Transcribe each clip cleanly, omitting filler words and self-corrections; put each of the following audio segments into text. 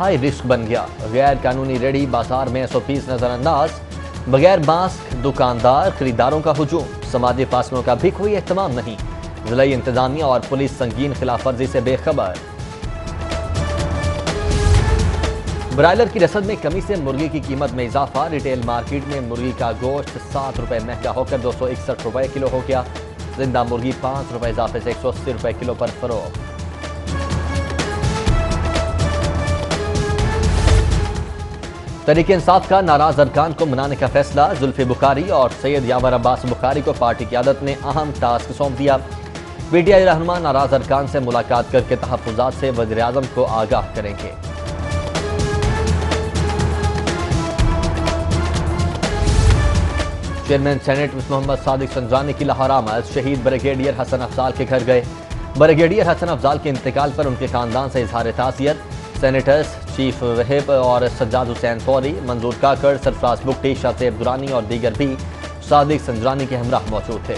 High risk بن گیا۔ غیر قانونی ریڑھی بازار میں SOPs نظر انداز، بغیر ماسک دکاندار خریداروں کا ہجوم، سماجی فاصلوں کا بھی کوئی اہتمام نہیں، ضلعی انتظامیہ اور پولیس سنگین خلاف ورزی سے بے خبر۔ برائلر کی رسد میں کمی سے مرغی کی قیمت میں اضافہ، ریٹیل مارکیٹ میں مرغی کا گوشت 7 روپے مہنگا ہو کر 261 روپے کلو ہو گیا، زندہ مرغی 5 روپے اضافے سے 180 روپے کلو پر فروخت۔ تحریک انصاف کا ناراض ارکان کو منانے کا فیصلہ، زلفی بخاری اور سید یاور عباس بخاری کو پارٹی قیادت نے اہم ٹاسک سونپ دیا۔ PTI رہنما ناراض ارکان سے ملاقات کر کے تحفظات سے وزیر اعظم کو آگاہ کریں گے۔ چیئرمین سینٹ محمد صادق سنجرانی کی لاہور آمد، شہید بریگیڈیئر حسن افضال کے گھر گئے۔ بریگیڈیئر حسن افضال کے انتقال پر ان کے خاندان سے اظہار تعزیت، سینیٹرز چیف وہب اور سجاد حسین فوری، منظور کاکڑ، سرفراز بگٹی، شاہ زیب درانی اور دیگر بھی صادق سنجرانی کے ہمراہ موجود تھے۔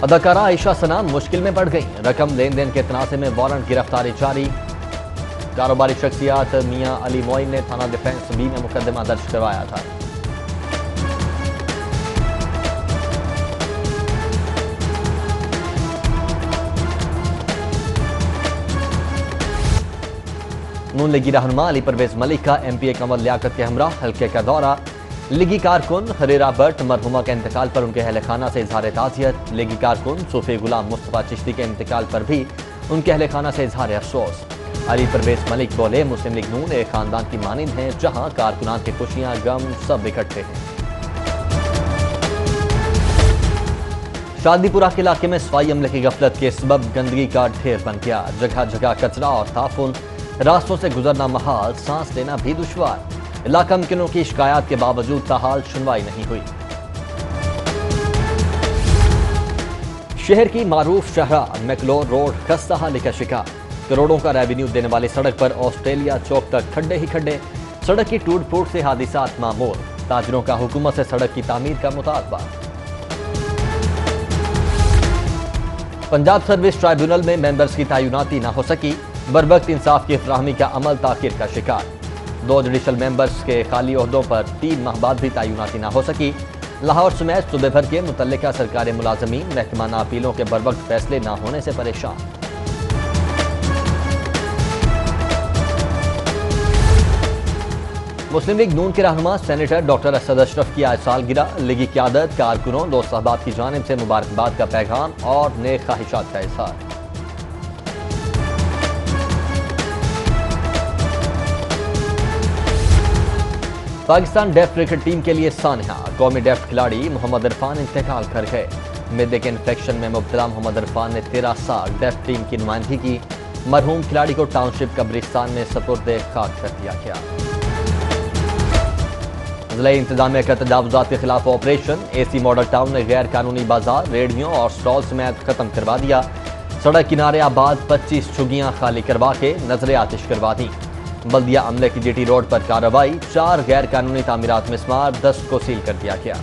اداکارہ عائشہ ثنا مشکل میں پڑ گئیں، رقم لین دین کے تنازع میں وارنٹ گرفتاری جاری۔ کاروباری شخصیات میاں علی معین نے تھانہ ڈیفنس بی میں مقدمہ درج کروایا تھا۔ نون لیگی رہنما علی پرویز ملک کا MP قمر لیاقت کے ہمراہ حلقے کا دورہ، لیگی کارکن حریرہ بٹ مرحومہ کے انتقال پر ان کے اہل خانہ سے اظہار تعزیت، لیگی کارکن صوفی غلام مصطفیٰ چشتی کے انتقال پر بھی ان کے اہل خانہ سے اظہار افسوس۔ علی پرویز ملک بولے، مسلم لیگ نون ایک خاندان کی مانند ہیں جہاں کارکنان کی خوشیاں غم سب اکٹھے ہیں۔ شادی پورہ کے علاقے میں صفائی عملے کی غفلت کے سبب گندگی کا ڈھیر بن گیا، جگہ جگہ کچرا اور تعفن، راستوں سے گزرنا محال، سانس لینا بھی دشوار۔ علاقہ مکینوں کی شکایات کے باوجود تاحال سنوائی نہیں ہوئی۔ شہر کی معروف شاہراہ میکلور روڈ خستہ حالی کا شکار، کروڑوں کا ریونیو دینے والی سڑک پر آسٹریلیا چوک تک کھڈے ہی کھڈے، سڑک کی ٹوٹ پھوٹ سے حادثات معمول، تاجروں کا حکومت سے سڑک کی تعمیر کا مطالبہ۔ پنجاب سروس ٹرائیبیونل میں ممبرز کی تعیناتی نہ ہو سکی، بروقت انصاف کی فراہمی کا عمل تاخیر کا شکار، 2 جوڈیشل ممبرز کے خالی عہدوں پر 3 ماہ بعد بھی تعیناتی نہ ہو سکی۔ لاہور سمیت صوبے بھر کے متعلقہ سرکاری ملازمین محکمہ ناپیلوں کے بروقت فیصلے نہ ہونے سے پریشان۔ مسلم لیگ نون کے رہنما سینیٹر ڈاکٹر اسد اشرف کی آج سالگرہ، لیگی قیادت، کارکنوں، دوست احباب کی جانب سے مبارکباد کا پیغام اور نیک خواہشات کا اظہار۔ پاکستان ڈیف کرکٹ ٹیم کے لیے سانحہ، قومی ڈیف کھلاڑی محمد عرفان انتقال کر گئے۔ معدے کے انفیکشن میں مبتلا محمد عرفان نے 13 سال ڈیف ٹیم کی نمائندگی کی۔ مرحوم کھلاڑی کو ٹاؤن شپ قبرستان میں سپرد خاک کر دیا گیا۔ ضلعی انتظامیہ کا تجاوزات کے خلاف آپریشن، AC ماڈل ٹاؤن نے غیر قانونی بازار، ریڑھیوں اور سٹال سمیت ختم کروا دیا۔ سڑک کنارے آباد 25 جھگیاں خالی کروا کے نظر آتش کروا دیں۔ بلدیہ عملے کی GT روڈ پر کارروائی، 4 غیر قانونی تعمیرات مسمار، 10 کو سیل کر دیا گیا۔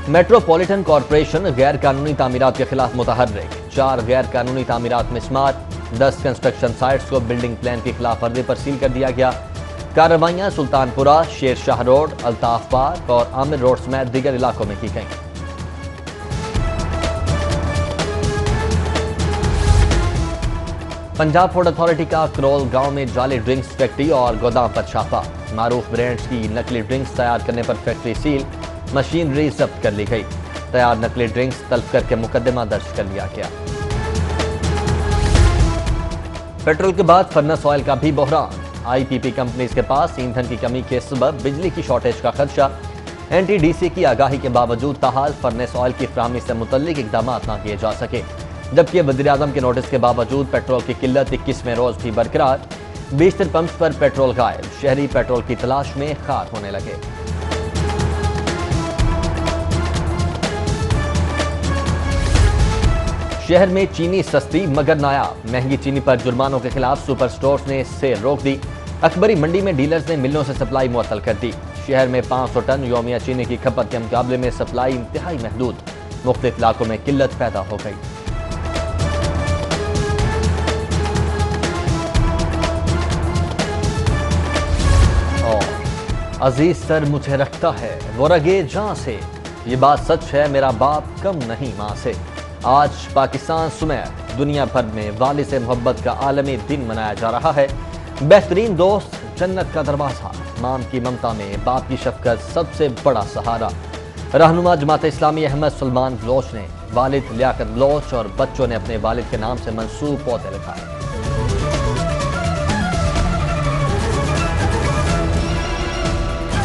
میٹروپولیٹن کارپوریشن غیر قانونی تعمیرات کے خلاف متحرک، 4 غیر قانونی تعمیرات مسمار، 10 کنسٹرکشن سائٹس کو بلڈنگ پلان کی خلاف ورزی پر سیل کر دیا گیا۔ کارروائیاں سلطان پورہ، شیر شاہ روڈ، الطاف پارک اور عامر روڈ سمیت دیگر علاقوں میں کی گئیں۔ پنجاب فوڈ اتھارٹی کا کرول گاؤں میں جعلی ڈرنکس فیکٹری اور گودام پر چھاپا، معروف برانڈز کی نقلی ڈرنکس تیار کرنے پر فیکٹری سیل، مشینری ضبط کر لی گئی، تیار نقلی ڈرنکس طلب کر کے مقدمہ درج کر لیا گیا۔ پیٹرول کے بعد فرنس آئل کا بھی بحران، IPP کمپنیز کے پاس ایندھن کی کمی کے سبب بجلی کی شارٹیج کا خدشہ، NTDC کی آگاہی کے باوجود تاحال فرنس آئل کی فراہمی سے متعلق اقدامات نہ کیے جا سکے، جبکہ وزیراعظم کے نوٹس کے باوجود پیٹرول کی قلت 21ویں روز بھی برقرار، بیشتر پمپس پر پیٹرول غائب، شہری پیٹرول کی تلاش میں خار ہونے لگے۔ شہر میں چینی سستی مگر نایاب، مہنگی چینی پر جرمانوں کے خلاف سپر سٹورز نے سیل روک دی، اکبری منڈی میں ڈیلرز نے ملوں سے سپلائی معطل کر دی۔ شہر میں 500 ٹن یومیہ چینی کی کھپت کے مقابلے میں سپلائی انتہائی محدود، مختلف علاقوں میں قلت پیدا ہو گئی۔ عزیز تر مجھے رکھتا ہے وہ رگے جاں سے، یہ بات سچ ہے میرا باپ کم نہیں ماں سے۔ آج پاکستان سمیت دنیا بھر میں والد سے محبت کا عالمی دن منایا جا رہا ہے۔ بہترین دوست جنت کا دروازہ، ماں کی ممتا میں باپ کی شفقت سب سے بڑا سہارا۔ رہنما جماعت اسلامی احمد سلمان بلوچ نے والد لیاقت بلوچ اور بچوں نے اپنے والد کے نام سے منسوب پودے لگائے۔